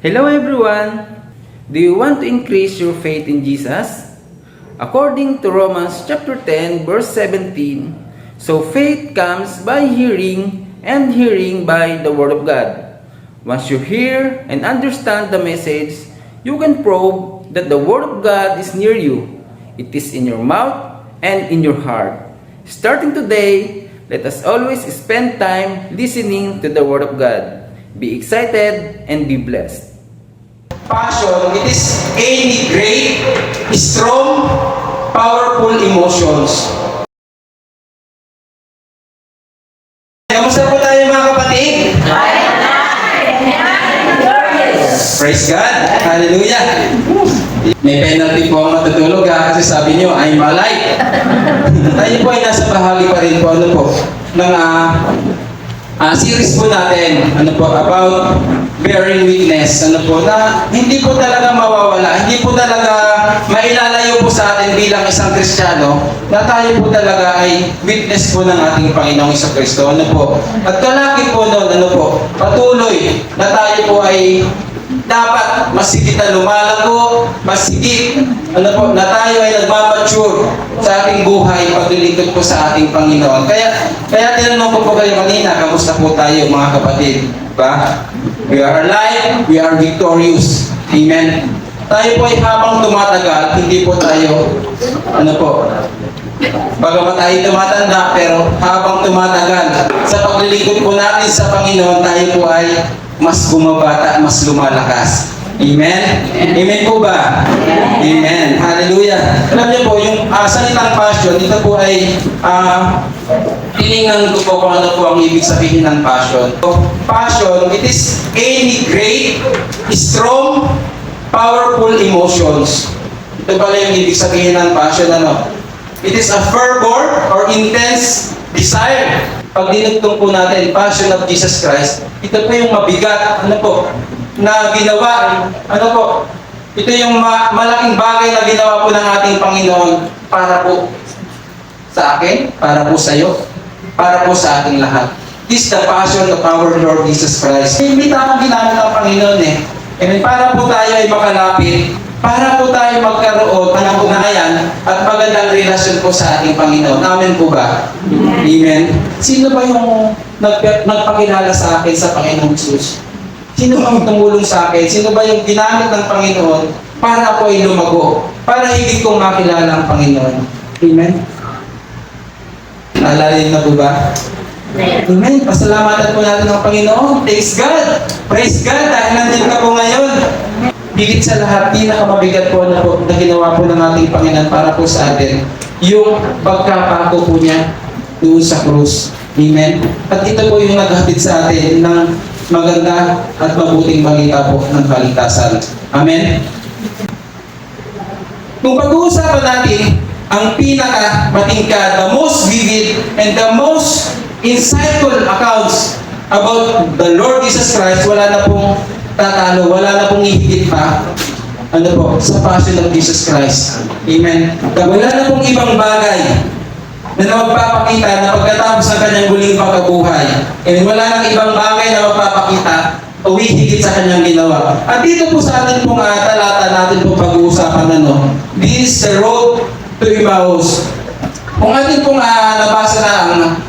Hello everyone! Do you want to increase your faith in Jesus? According to Romans chapter 10 verse 17, so faith comes by hearing and hearing by the Word of God. Once you hear and understand the message, you can prove that the Word of God is near you. It is in your mouth and in your heart. Starting today, let us always spend time listening to the Word of God. Be excited and be blessed. Passion, it is any great, strong, powerful emotions. Kamusta po tayo mga kapatid? Praise God! Hallelujah! May penalty po ang matutulog kasi sabi niyo, I'm alive. Tayo po ay nasa bahagi pa rin po, ng series po natin, about bearing witness, na hindi po talaga mawawala, hindi po talaga mailalayo po sa atin bilang isang Kristiyano, na tayo po talaga ay witness po ng ating Panginoong Jesucristo, At kalaki po noon, patuloy na tayo po ay dapat masigit na lumalago, masigit, na tayo ay nagmamature sa ating buhay paglilingkod po sa ating Panginoon. Kaya tinanong ko po kayo kanina, kamusta po tayo mga kapatid? Ba? We are alive, we are victorious. Amen. Tayo po ay habang tumatagal, hindi po tayo, bagamat tayo tumatanda, pero habang tumatagal, sa paglilingkod po natin sa Panginoon, tayo po ay mas bumabata, mas lumalakas. Amen? Amen po ba? Amen. Hallelujah. Alam niyo po, yung salitang passion, ito po ay tiningan ko po kung ano po ang ibig sabihin ng passion. Passion, it is any great, strong, powerful emotions. Ito pala yung ibig sabihin ng passion. It is a fervor or intense desire. Pag dinugtong po natin, passion of Jesus Christ, ito po yung mabigat, na ginawa, ito yung malaking bagay na ginawa po ng ating Panginoon para po sa akin, para po sa iyo, para po sa ating lahat. This is the passion of our Lord Jesus Christ. Hindi tamang ginamit ng Panginoon para po tayo ay makalapit, para po tayo magkaroon ng ugnayan at magandang relasyon po sa ating Panginoon. Amen po ba? Amen. Sino ba yung nagpakilala sa akin sa Panginoong Jesus? Sino ba yung tumulong sa akin? Sino ba yung ginamit ng Panginoon para ako ay lumago? Para higit kong makilala ang Panginoon. Amen? Naalala na po ba? Amen. Pasalamatan po natin ang Panginoon. Thanks God. Praise God dahil nandito ka po ngayon. Higit sa lahat, pinakamabigat po na ginawa po ng ating Panginoon para po sa atin, yung pagkapako po niya doon sa krus. Amen? At ito po yung naghatid sa atin ng maganda at mabuting balita po ng kaligtasan. Amen? Kung pag-uusapan natin ang pinaka-matingkad, the most vivid and the most insightful accounts about the Lord Jesus Christ, wala na pong tatalo, wala na pong ihigit pa, sa passion of Jesus Christ. Amen? Wala na pong ibang bagay na magpapakita na pagkatapos ng kanyang huling pagkabuhay. And wala nang ibang bagay na magpapakita o hihigit sa kanyang ginawa. At dito po sa atin pong talata natin po pag-uusapan this is the road to Emmaus. Kung atin pong nabasa na ang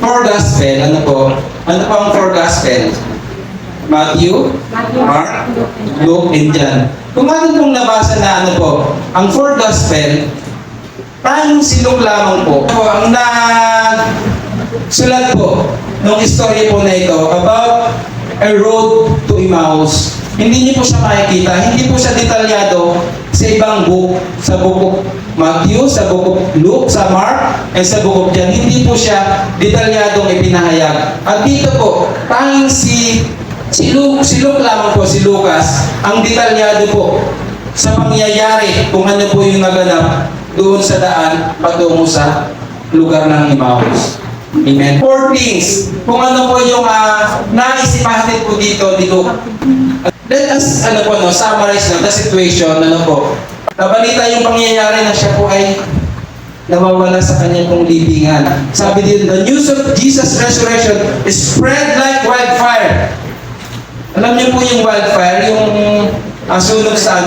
four gospel, ano po ang four gospel? Matthew, Mark, Luke, and John. Kung atin pong nabasa na ang four gospel, tayong silog lamang po. Ang nagsulat po ng istorya po na ito about a road to Emmaus. Hindi niyo po siya makikita, hindi po siya detalyado sa ibang book, sa book of Matthew, sa book of Luke, sa Mark, and sa book of John. Hindi po siya detalyadong ipinahayag. At dito po, tanging si Luke lamang po, si Lucas, ang detalyado po sa pangyayari kung ano po yung naganap doon sa daan patungo sa lugar ng Emmaus. Amen. Four things. Kung ano po yung naisipahin po dito. Let us summarize na the situation. Nabalita yung pangyayari na siya po ay nawawala sa kanyang pong libingan. Sabi dito, the news of Jesus' resurrection is spread like wildfire. Alam niyo po yung wildfire, yung sunog sa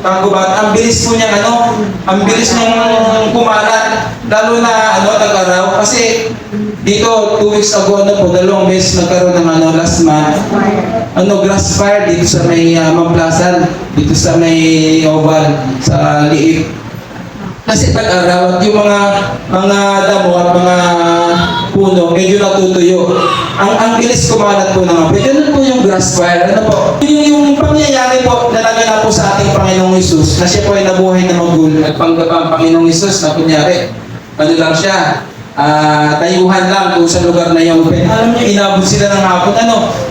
kagubatan. Ang bilis po niyang ang bilis niyang kumalat. Lalo na nag-araw. Kasi dito, 2 weeks ago, 2 beses nagkaroon ng last month. Grass fire dito sa may Mamplasan, dito sa may Oval, sa Liip. Kasi tag-araw at yung mga damo at mga puno, medyo natutuyo. Ang bilis kumalat po ng apoy. Ganun po yung grass fire. Yung pangyayari po na naganap po sa ating Panginoong Hesus, na siya po ay nabuhay na magul. At ang Panginoong Hesus na kunyari, lang siya, tayuhan lang kung sa lugar na yun. Alam niyo, inabot sila ng hapon.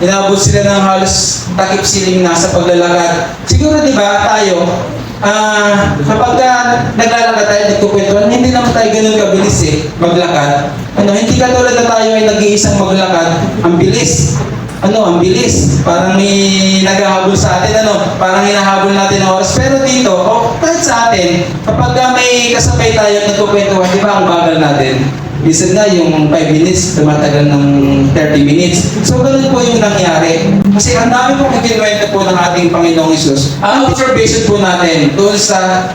Inabot sila ng halos takip siling na sa paglalakad. Siguro, di ba, tayo, kapag naglalakad tayo, nagkukwentuhan, hindi naman tayo ganun kabilis maglakad. Hindi katulad na tayo ay nag-iisang maglakad, ang bilis. Ang bilis. Parang may naghahabol sa atin, parang hinahabol natin ang oras. Pero dito, kahit sa atin, kapag may kasabay tayo at nagkukwentuhan, di ba ang bagal natin? Minsan na yung 5 minutes, tumatagal ng 30 minutes. So, ganun po yung nangyari. Kasi ang dami pong ikinuwento po ng ating Panginoong Hesus. Ang observation po natin doon sa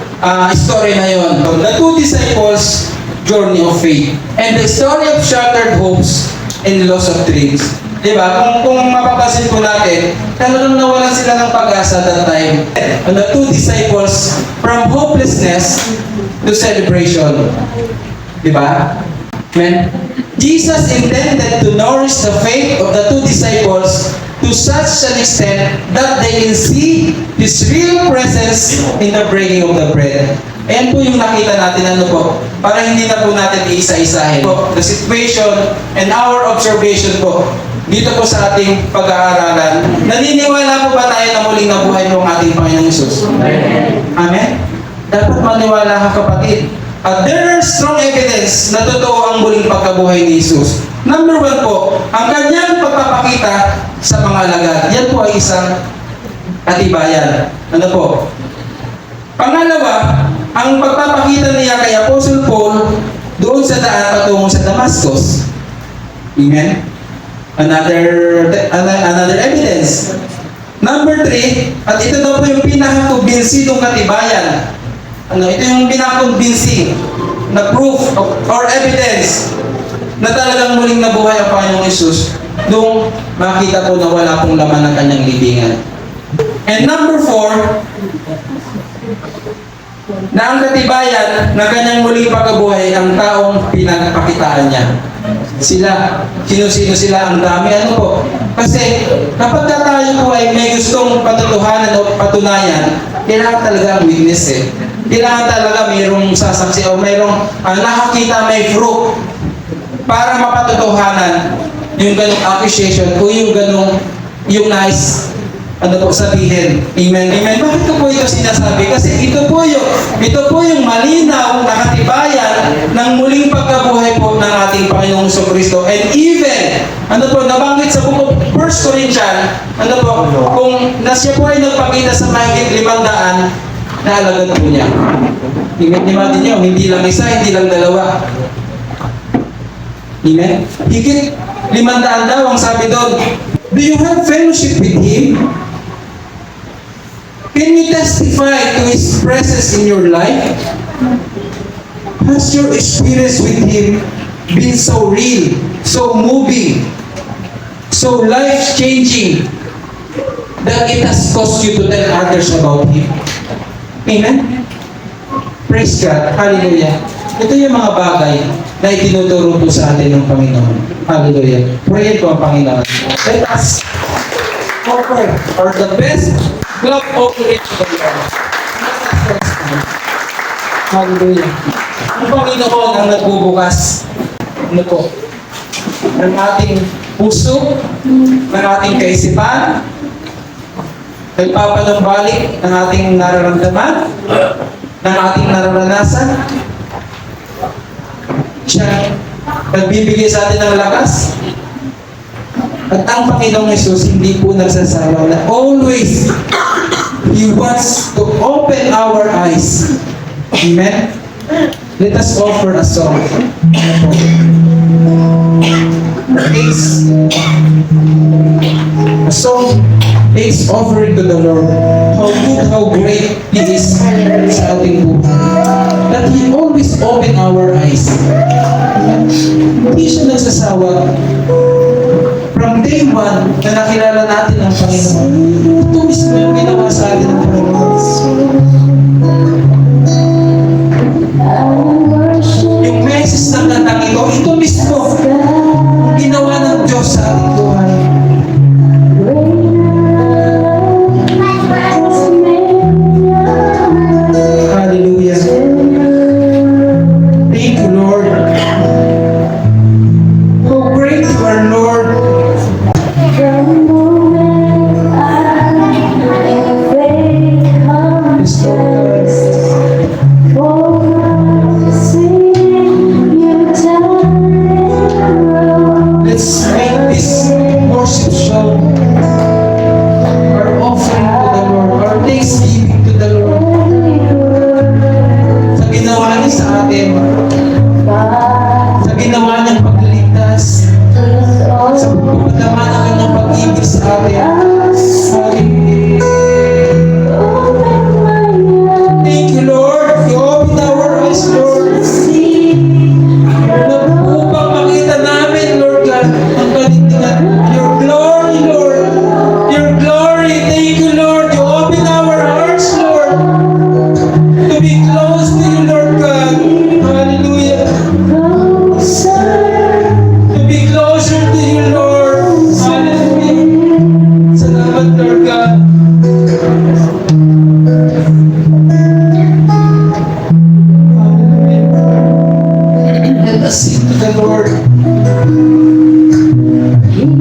story na yun, the 2 disciples' journey of faith, and the story of shattered hopes and loss of dreams. Diba? Kung mapapansin po natin, talagang nawalan sila ng pag-asa that time. And the 2 disciples, from hopelessness to celebration. Diba? Amen. Jesus intended to nourish the faith of the 2 disciples to such an extent that they can see His real presence in the breaking of the bread. Ayan po yung nakita natin para hindi na po natin iisa-isahin the situation and our observation po dito po sa ating pag-aaralan. Naniniwala po ba tayo na muling nabuhay po ang ating Panginoong Hesus? Amen? Dapat maniwala ka, kapatid. At there are strong evidence na totoo ang muling pagkabuhay ni Jesus. Number 1 po, ang kanyang pagpapakita sa mga alagad. Yan po ay isang katibayan. Pangalawa, ang pagpapakita niya kay Apostle Paul doon sa daan patungo sa Damascus. Amen? Another evidence. Number 3, at ito daw po yung pinakakumbinsidong katibayan. Ito yung pinakakumbinsi na proof or evidence na talagang muling nabuhay ang Panginoong Hesus nung makita po na wala pong laman ng kanyang libingan. And number 4, na ang katibayan na kanyang muling pagkabuhay ang taong pinagpakitaan niya. Sino-sino sila, ang dami. Kasi kapag tayo po ay may gustong patutuhanan o patunayan, kailangan talaga ang witness Kailangan talaga mayroong sasaksi o mayroong nakakita, may fruit para mapatutuhanan yung ganong accusation o yung ganong nais sabihin. Amen. Amen. Bakit ko po ito sinasabi? Kasi ito po yung malinaw na katibayan ng muling pagkabuhay po ng ating Panginoong Jesucristo. And even, nabanggit sa book of 1 Corinthians, kung siya po ay nagpakita sa mahigit 500 na alagad po niya. Imagine niyo, hindi lang isa, hindi lang dalawa. Amen? Higit 500 daw ang sabi doon. Do you have fellowship with Him? Can you testify to His presence in your life? Has your experience with Him been so real, so moving, so life-changing, that it has caused you to tell others about Him? Amen? Praise God. Hallelujah. Ito yung mga bagay na itinuturo po sa atin ng Panginoon. Hallelujah. Prayin po ang Panginoon. Let us offer the best love offering to the Lord. Hallelujah. Ang Panginoon ang nagbubukas ng ating puso, ng ating kaisipan, nagpapanumbalik ng ating nararamdaman, ng ating nararanasan. Siya nagbibigay sa atin ng lakas. At ang Panginoong Hesus hindi po nagsasawa na always He wants to open our eyes. Amen? Let us offer a song. takes a song takes offering to the Lord. How good, how great He is sa ating buhay. That He always open our eyes. Hindi siya nagsasawa. From day one, na nakilala natin ang Panginoon, ito mismo yung ginawa sa atin ng Panginoon. Yung message ng kantang ito mismo, ang ginawa ng Diyos sa ating buhay. Hallelujah. Thank you, Lord. How great you are, Lord. Yes, Lord. Let's make this worship show our offering to the Lord, our thanksgiving to the Lord. Sa ginawa niya sa atin, sa ginawa niyang pagliligtas, sa pagpapalaman ng kanyang pag-ibig sa atin. Hallelujah. Thank you, Lord. You open our eyes, Lord. Upang makita namin, Lord God, ang kalintingan. Your glory, Lord. Your glory. Thank you, Lord. You open our hearts, Lord, to be close to you, Lord God. Hallelujah. To be closer to you, Lord. Hallelujah. Salamat, Lord God. Hallelujah. Let us sing to the Lord. Thank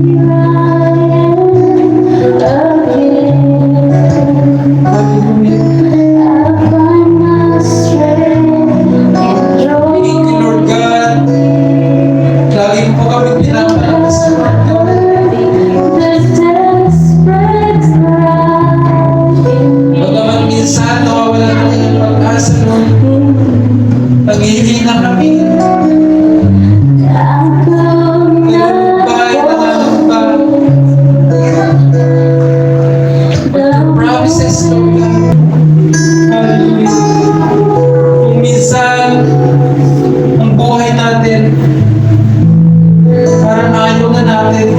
you, Lord God. Lagi mo po kami pinapalakas, Lord God. Bagaman minsan nawawalan kami ng pag-asa, Lord. Naghihina kami. Nagugubay, nangangamba. But your promises, Lord God. Hallelujah. Kung minsan, ang buhay natin, parang ayaw na natin.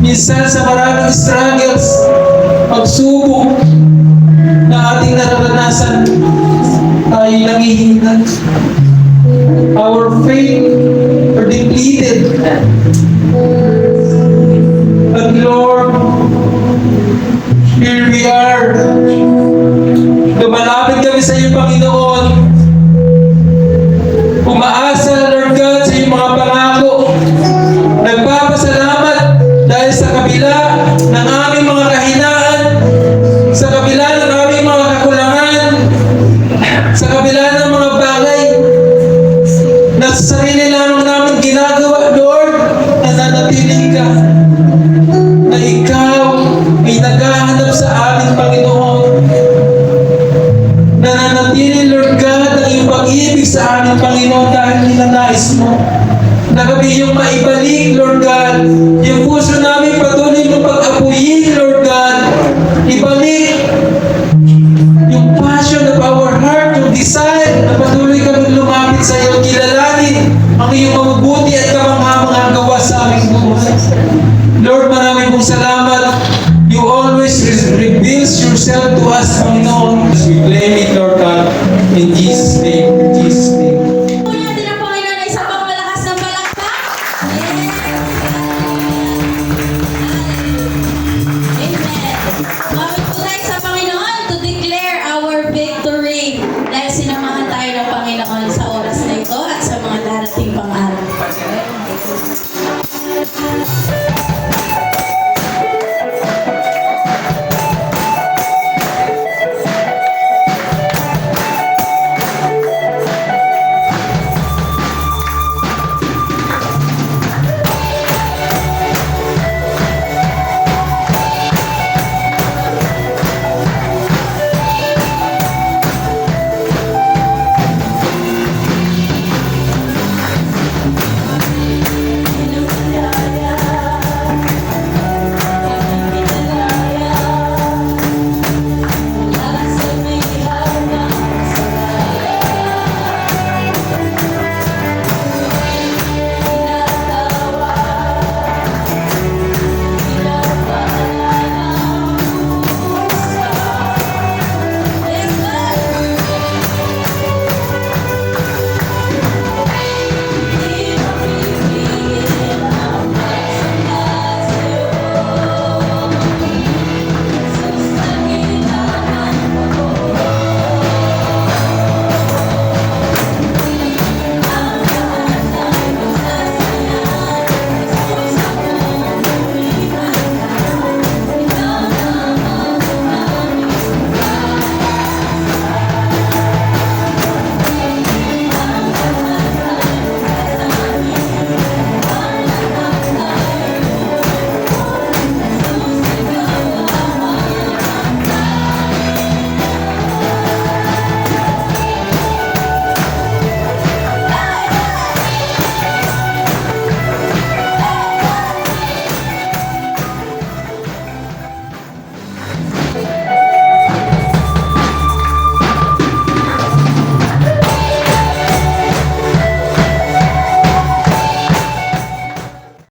Minsan sa maraming struggles, pagsubok na ating nararanasan, tayo nangihina. Our faith are depleted. But Lord, here we are. Lumalapit kami sa iyo, Panginoon. Umaasa, Lord God, sa iyong mga pangako. Nagpapasalamat dahil sa kabila ng aming mga kahinaan, sa kabila ng aming mga kakulangan, sa kabila ng mga bagay na sa sarili lamang namin ginagawa, Lord, nananatili ka na ikaw ay naghahanap sa amin, Panginoon. Nananatili, Lord God, ang iyong pag-ibig sa amin, Panginoon, dahil ninanais mo na kami yung maibalik, Lord God. Yung puso namin patuloy mo pag-apuyin, Lord God. Ibalik yung passion of our heart, yung desire na patuloy kami lumapit sa iyo, kilalanin ang iyong mabubuti at kamangha-manghang gawa sa aming buhay. Lord, marami pong salamat. You always reveals yourself to us, Panginoon. We claim